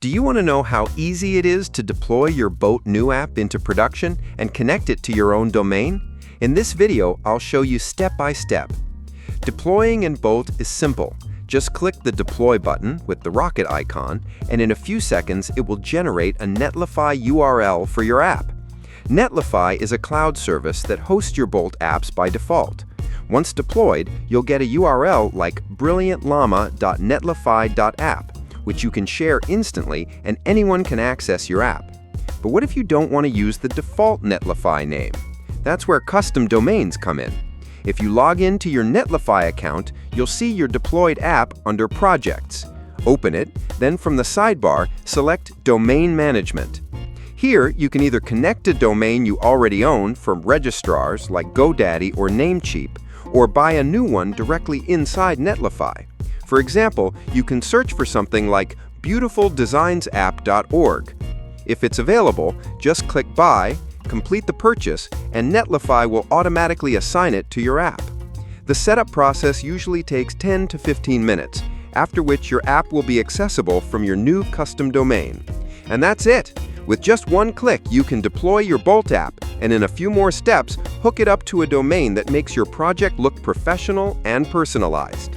Do you want to know how easy it is to deploy your Bolt.new app into production and connect it to your own domain? In this video, I'll show you step by step. Deploying in Bolt is simple. Just click the Deploy button with the rocket icon, and in a few seconds, it will generate a Netlify URL for your app. Netlify is a cloud service that hosts your Bolt apps by default. Once deployed, you'll get a URL like brilliantllama.netlify.app, which you can share instantly and anyone can access your app. But what if you don't want to use the default Netlify name? That's where custom domains come in. If you log into your Netlify account, you'll see your deployed app under Projects. Open it, then from the sidebar, select Domain Management. Here, you can either connect a domain you already own from registrars like GoDaddy or Namecheap, or buy a new one directly inside Netlify. For example, you can search for something like beautifuldesignsapp.org. If it's available, just click Buy, complete the purchase, and Netlify will automatically assign it to your app. The setup process usually takes 10 to 15 minutes, after which your app will be accessible from your new custom domain. And that's it! With just one click, you can deploy your Bolt app, and in a few more steps, hook it up to a domain that makes your project look professional and personalized.